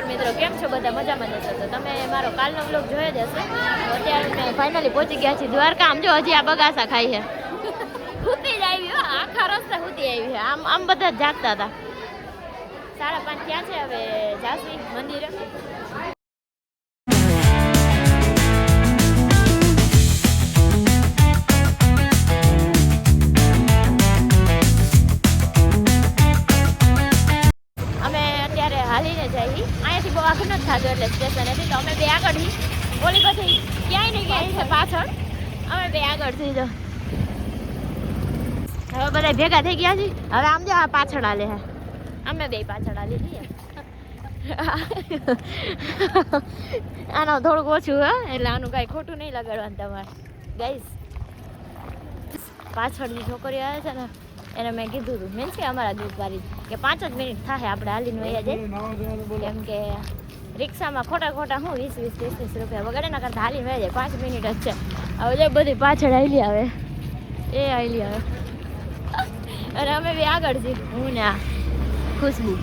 મિત્રો, કેમ છો બધા? મજામાં જશો તો તમે મારો કાલનો વ્લોગ જોયો જ હશે. અત્યારે મેં ફાઇનલી પહોંચી ગયા છીએ દ્વારકા. આમ જો હજી આ બગાસા ખાઈ છે, સૂતી જ આવી હો, આખા રસ્તે સૂતી આવી છે. આમ આમ બધા જ જાગતા હતા. 5:30 થયા છે. હવે જાસી મંદિરે. હાલીને જઈ અહીંયાથી બહુ આખું નથી થતું એટલે સ્ટેશનેથી. તો અમે બે આગળથી ઓલી પછી ક્યાંય નહીં ક્યાંય છે પાછળ, અમે બે આગળથી જો હવે બધા ભેગા થઈ ગયા છીએ. હવે આમ જો આ પાછળ હાલે હે, અમે બે પાછળ હાલી છીએ. આનું થોડુંક ઓછું હે એટલે આનું કાંઈ ખોટું નહીં લગાડવાનું તમારે. ગાઈસ પાછળની છોકરીઓ આવે છે ને એને મેં કીધું હતું, મીન્સ કે અમારા દુપારી કે 5 જ મિનિટ થાય આપણે હાલીને વયા જાય, કેમ કે રિક્ષામાં ખોટા શું 20-30 રૂપિયા વગેરે ના કરતા હાલીને વયા જાય. 5 મિનિટ જ છે. હવે જો બધી પાછળ હાલી આવે, એ હાલી આવે અને અમે બી આગળ છીએ, હું ને આ ખુશ્બુ.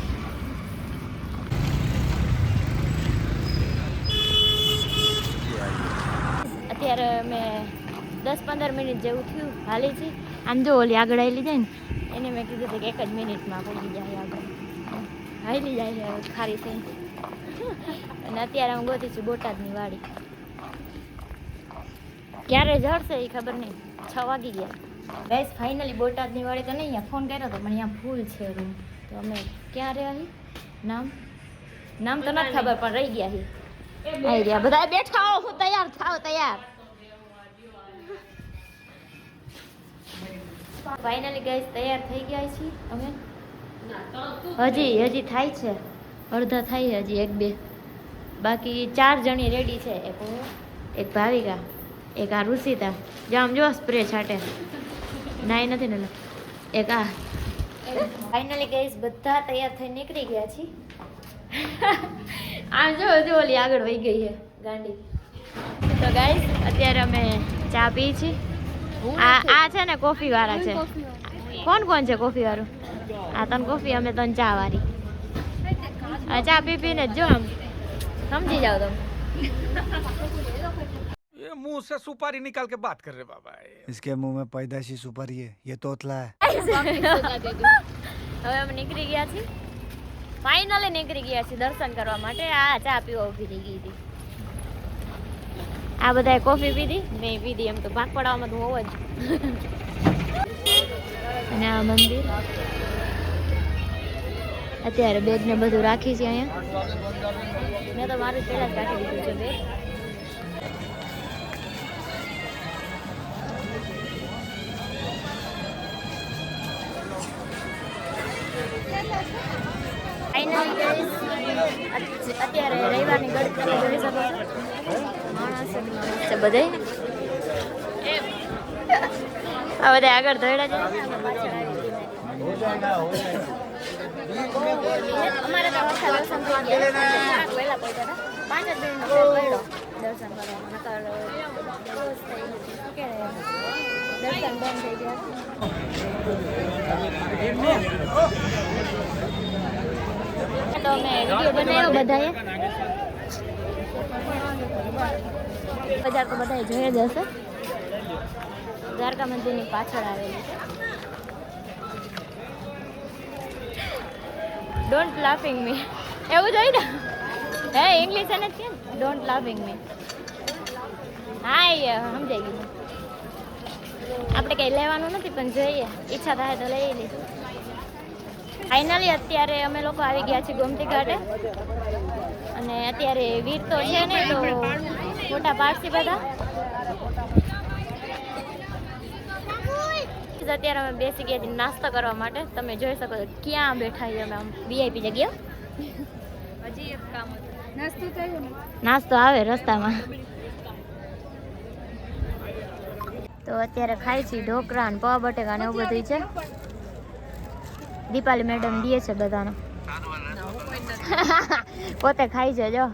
અત્યારે અમે 10-15 મિનિટ જેવું થયું હાલી છીએ. આમ જો ઓલી આગળ હાલી જાય ને એને મેં કીધું હતું કે 1 જ મિનિટમાં પડી જાય આગળ, હાલી જાય ખારી થઈ. અને અત્યારે હું ગોતી છું બોટાદની વાડી. ક્યારે જડશે એ ખબર નહીં. 6 વાગી ગયા. ગાઈસ ફાઇનલી બોટાદની વાડી તો નહીં, અહીંયા ફોન કર્યો હતો પણ અહીંયા ફૂલ છે રૂમ. તો અમે ક્યાં રહ્યા? નામ તો નથી ખબર પણ રહી ગયા છીએ. આવી રહ્યા બધા બેઠા હો, હું તૈયાર થાવ તૈયાર. ફાઇનલી ગાઈસ તૈયાર થઈ ગયા છીએ અમે. હજી થાય છે, અડધા થાય છે હજી 1-2. બાકી 4 જણી રેડી છે. એક ભાવિકા, એક આ રુષિતા, જો આમ જો સ્પ્રે છાંટે, નાઈ નથી ને, એક આ. ફાઇનલી ગાઈસ બધા તૈયાર થઈ નીકળી ગયા છીએ. આમ જો ઓલી આગળ વહી ગઈ છે ગાંડી. તો ગાઈસ અત્યારે અમે ચા પી છીએ. આ છે ને કોફી વાળા છે. કોણ છે કોફી વાળું? આ તને કોફી, અમે તને ચા વાળી. ચા પીને જો આમ સમજી જાઓ તમે. ये मुंह से सुपारी निकाल के बात कर रहे बाबा. इसके मुंह में पैदाशी सुपारी है, ये तोतला है. હવે અમે નીકળી ગયા છીએ. ફાઇનલી નીકળી ગયા છીએ દર્શન કરવા માટે. આ ચા પીવા ઉભી થઈ ગઈ હતી. આ બધાએ કોફી પીધી, મેં પીધી. એમ તો ભાગ પડાવવામાં તો હોવ જ. અને આ મંદિર અત્યારે બેગ ને બધું રાખી છે અહીંયા. મેં તો મારું પહેલા જ રાખી દીધું છે બેગ. અત્યારે રવિવારની ગણતરી જોઈ શકો છો. માણસ છે બધે. આ બધા આગળ દોડ્યા છે. અમારે તો આખા દર્શન થઈ ગયા. વહેલા પહોંચ્યા હતા. 5 જ મિનિટનો પડ્યો દર્શન કરવામાં. દર્શન બંધ થઈ ગયા. તો અમે વિડીયો બનાવ્યો બધાએ. બજાર તો બધાએ જોઈ જ હશે. દ્વારકા મંદિરની પાછળ આવેલી છે. ડોન્ટ લાફિંગ મી એવું જોઈ ને. હે ઇંગ્લિશ એને જ કે ડોન્ટ લાફિંગ મી. હા એ સમજાઈ ગયું. આપણે કંઈ લેવાનું નથી પણ જોઈએ, ઈચ્છા થાય તો લઈ લઈશું. ફાઇનલી અત્યારે અમે લોકો આવી ગયા છીએ ગોમતી ઘાટે. અને અત્યારે વીર તો છે ને તો ફોટા પાડશે બધા. અત્યારે અમે બેસી ગયા છીએ નાસ્તો કરવા માટે. તમે જોઈ શકો છો ક્યાં બેઠા છીએ અમે, આમ VIP જગ્યા. હજી એક કામ નાસ્તો આવે રસ્તામાં. તો અત્યારે ખાઈ છીએ ઢોકળા ને પૌવા બટેકા ને એવું બધું છે. દીપાલી મેડમ દે છે બધાને. પોતે ખાઈ છે જો.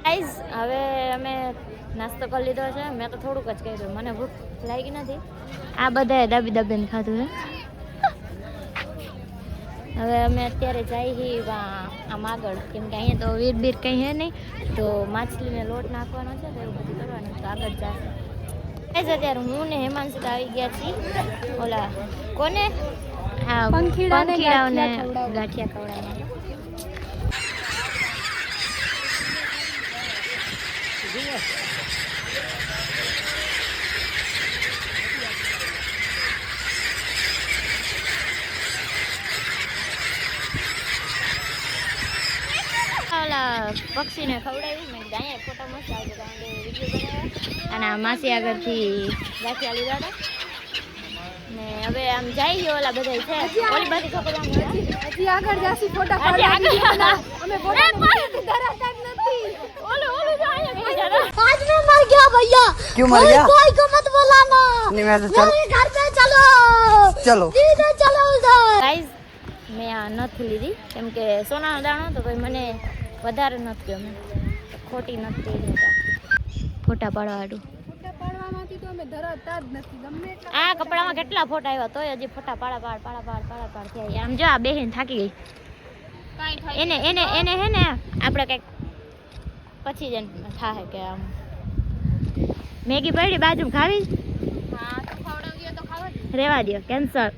ગાઈઝ હવે અમે નાસ્તો કરી લીધો છે. મેં તો થોડુંક જ કહ્યું, મને ભૂખ લાગી નથી. આ બધાએ દાબીને ખાધું છે. હવે અમે અત્યારે જઈએ છીએ આમ આગળ, કેમ કે અહીંયા તો વીર બીર કંઈ હે નહીં, તો માછલીને લોટ નાખવાનો છે તો એવું બધું કરવાનું, તો આગળ જશે. અત્યારે હું ને હેમાંશિકા આવી ગયા છીએ ઓલા કોને હા પંખીડાઓને ગાંઠિયા ખવડાવવા. પક્ષીને ખવડાવી મેં અહીંયા ફોટો મસ્ત આવતો કારણ કે વિડીયો બનાવ્યા અને આ માસી આગળથી ગાંઠિયા લીધા હતા ને હવે આમ જઈએ ઓલા બધા છે ઓલી બાજુ છોકરા હજી આગળ જાસી ફોટા હજી પાડવા આગળ. અમે ફોટા ધરાતા જ નથી. ઓલું જો અહીંયા બેસી જરા. आज मैं मर गया भैया। क्यों मर गया? कोई को मत बुलाना। नहीं मैं तो चल मेरे घर पे चलो। चलो सीधे चलो उधर। ગાઈઝ મેં આ નથી લીધી કેમ કે સોનાનો દાણો તો ભાઈ મને વધારે નથી ગમે, ખોટી નથી લેતા ફોટા પાડવા હાટું. ફોટા પાડવામાંથી તો અમે ધરાતા જ નથી. ગમે એટલા આ કપડામાં કેટલા ફોટા આવ્યા તોય હજી ફોટા પાડા થયા. આમ જો આ બેહીને થાકી ગઈ. એને એને એને હે ને આપણે કંઈક પછી જ થાય કે આમ મેગી પડી બાજુ ખાવી રેવા દો કેન્સર.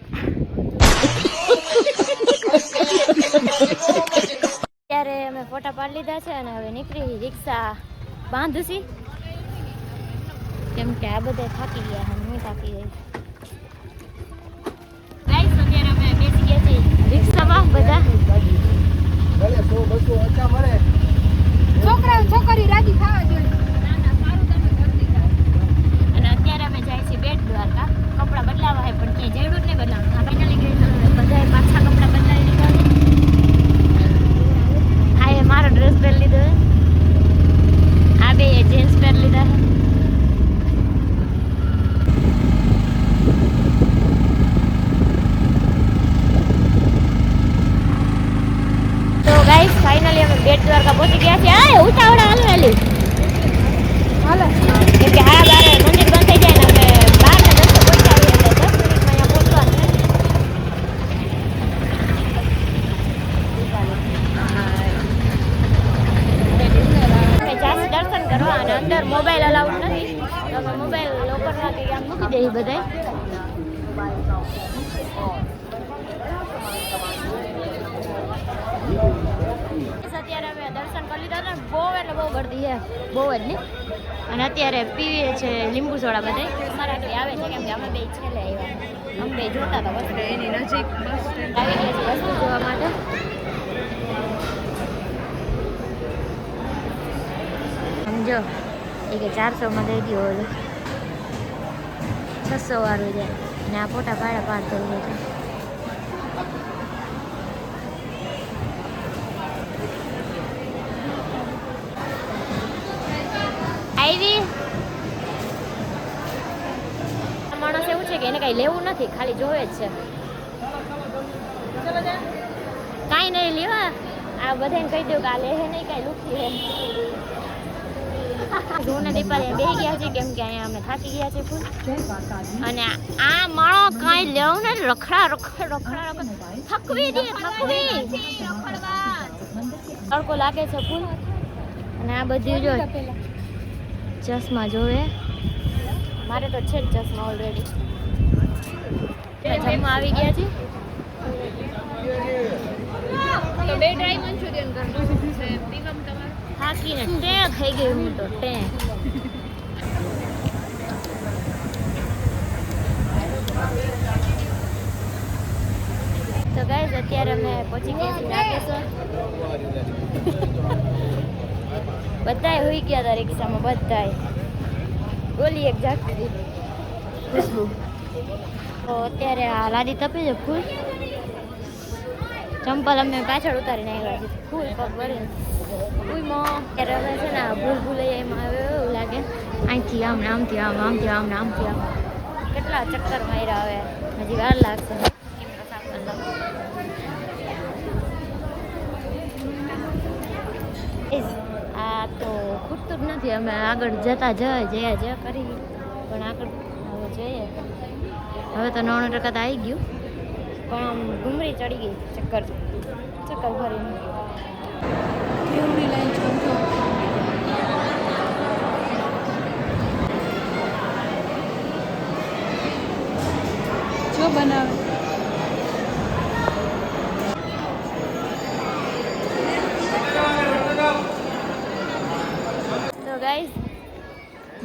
ત્યારે અમે ફોટા પાડી લીધા છે અને હવે નીકળી રિક્ષા બાંધુસી કેમ કે આ બધા થાકી ગયા અને હું થાકી ગઈ. ગાઈસ અત્યારે અમે બેસી ગયા છીએ રિક્ષામાં બધા. છોકરા છોકરી રાજી ખાવા જોઈએ. અને અત્યારે અમે જાય છીએ બેટ દ્વારકા. કપડાં બદલાવા હોય પણ ક્યાંય જરૂર નહીં બદલાવાનું. આ ફાઇનલી ગઈ તો બધાએ પાછા કપડાં બદલાવી લીધા છે. આ એ મારો ડ્રેસ પહેરી લીધો છે, આ બે જીન્સ પહેરી લીધા છે. તો ગાઈસ ફાઇનલી અમે બેટ દ્વારકા પહોંચી ગયા છીએ. આ ઉતાવળા હાલો હેલી હાલો કેમ કે હા બાર મંદિર બંધ થઈ જાય ને અમે 12 ને 10 પહોંચ્યા એટલે 10 મિનિટમાં અહીંયા પહોંચવાનું છે. અમે જાસી દર્શન કરવા અને અંદર મોબાઈલ અલાઉડ નથી તો અમે મોબાઈલ લોકરમાં કે આમ મૂકી દઈએ બધાય. અત્યારે અમે દર્શન કરી લીધા ને બહુ એટલે બહુ ગરદી છે, બહુ જ નહીં. અને અત્યારે પીવીએ છે લીંબુ સોડા બધા અમારા ઘરે આવે છે કેમ કે અમે બે છેલ્લે આવ્યા, અમે બે જોતા હતા વસ્તુ એની નજીક આવી ગયા છે વસ્તુ જોવા માટે. સમજો એ કે 400માં દઈ દો 600 વાળું છે અને આ ફોટા પાડ થઈ છે. આવી માણસ એવું છે કે એને કઈ લેવું નથી, ખાલી જોવે જ છે, કાંઈ નહીં લેવા. આ બધાને કહી દઉં કે આ લે નહીં કાંઈ લુખી હે. હું ને દીપાલી બેસી ગયા છે કેમ કે અહીંયા અમે થાકી ગયા છે ફૂલ. અને આ માણો કાંઈ લેવું ને રખડા થકવી દે થકવી તડકો લાગે છે ફૂલ. અને આ બધી જો ચશ્મા જોવે, મારે તો છે જ ચશ્મા ઓલરેડી. જમવા આવી ગયા છે તો બે ડ્રાય મંચુરિયન કરવાનું છે. પીવમ તમારે થાકીને ટે થઈ ગઈ હું તો ટે. તો ગાઈસ અત્યારે અમે પહોંચી ગયા છીએ રાકેશ્વર. બધાય હોઈ ગયા હતા રિક્ષામાં બધાય. ગોલી એક જાગતી ખુશ્બુ. તો અત્યારે આ લાદી તપે છે ફૂલ. ચંપલ અમે પાછળ ઉતારીને આવ્યા છીએ ફૂલ પગ ભરે ફૂલમાં. અત્યારે અમે છે ને ભૂલૈયા એમાં આવ્યો એવું લાગે. અહીંથી આમ ને આમથી આમ આમથી આમ ને આમથી આમ કેટલા ચક્કર માર્યા હવે હજી વાર લાગશે. આ તો ખૂટતું જ નથી. અમે આગળ જતા જયા કરી પણ આગળ હવે જોઈએ. હવે તો 99% તો આવી ગયું. પણ આમ ઘૂમરી ચડી ગઈ ચક્કર ભરીને. કેવડી લાઈન છો જો બનાવે તો ગાઈસ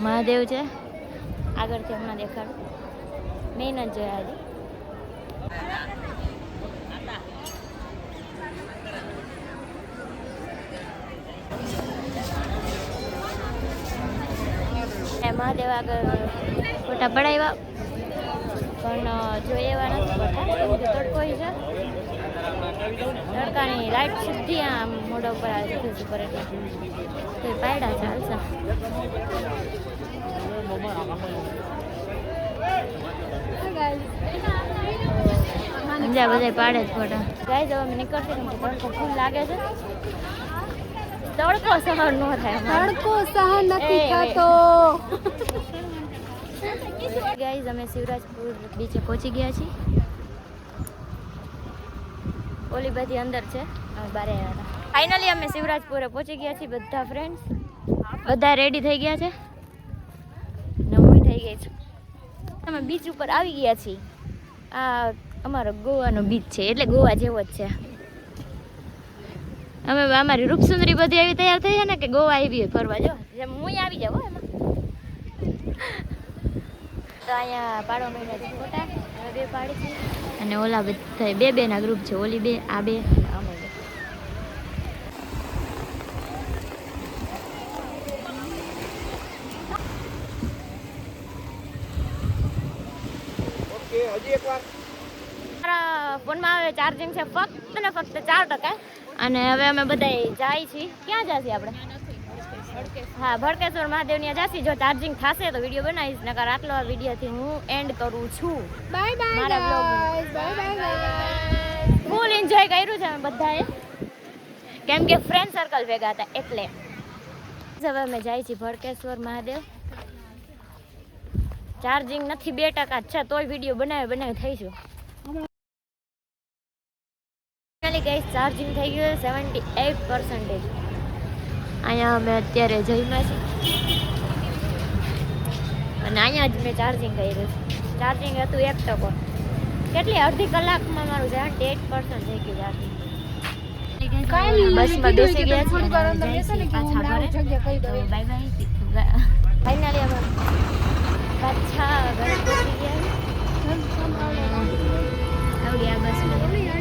મહાદેવ છે આગળથી હમણાં દેખાડું. મેં ન જોયા હજી. મહાદેવ આગળ ફોટા પડાવ્યા પણ જોઈએ એવા નથી પડતા કેમ કે તડકો છે. તડકાની લાઈટ સીધી આમ મોઢા ઉપર આવે છે ઉપર એટલે તો એ પાયડા ચાલશે. સમજ્યા બધા પાડે જ ફોટા. ગાય જવા અમે નીકળશે કેમ કે તડકો ફૂલ લાગે છે. તડકો સહન ન થાય. તડકો સહન નથી થતો. ગાઈઝ અમે શિવરાજપુર બીચે પહોંચી ગયા છીએ. ઓલી બધી અંદર છે અમે બારે આવ્યા હતા. ફાઇનલી અમે શિવરાજપુરે પહોંચી ગયા છીએ બધા ફ્રેન્ડ્સ. બધા રેડી થઈ ગયા છે ને હું થઈ ગઈ છું. અમે બીચ ઉપર આવી ગયા છીએ. આ અમારો ગોવાનો બીચ છે એટલે ગોવા જેવો જ છે. અમે અમારી રૂપસુંદરી બધી એવી તૈયાર થઈ છે ને કે ગોવા આવી હોય ફરવા. જો જેમ હું આવી જાઉં એમાં. તો અહીંયા પાડવા માંડ્યા ફોટા અમે બે પાડી છે અને ઓલા બધા બે ના ગ્રુપ છે. ઓલી બે આ બે અને અમે બે. મારા ફોનમાં હવે ચાર્જિંગ છે ફક્ત ને ફક્ત 4%. અને હવે અમે બધા જાય છીએ. ક્યાં જઈએ આપણે? હા ભડકેશ્વર મહાદેવની જાસી. જો ચાર્જિંગ થશે તો વિડીયો બનાવીશ નકર આટલો આ વિડીયોથી હું એન્ડ કરું છું. બાય બાય મારા blog bye bye full enjoy કર્યું છે અમે બધાએ કેમ કે ફ્રેન્ડ સર્કલ ભેગા હતા એટલે. હવે અમે જાય છીએ ભડકેશ્વર મહાદેવ. ચાર્જિંગ નથી 2% છે તોય વિડીયો બનાવી થઈશું. ગાઈસ ચાર્જિંગ થઈ ગયું 78%. અહીંયા અમે અત્યારે જઈમાં છીએ અને અહીંયા જ મેં ચાર્જિંગ કર્યું છે. ચાર્જિંગ હતું 1%. કેટલી અડધી કલાકમાં મારું 78% થઈ ગયું ચાર્જિંગ. બસમાં બેસી ગયા છીએ પાછા ઘરે. Bye bye. ફાઇનલી અમે પાછા ઘરે પહોંચી ગયા. આવડી આ બસમાં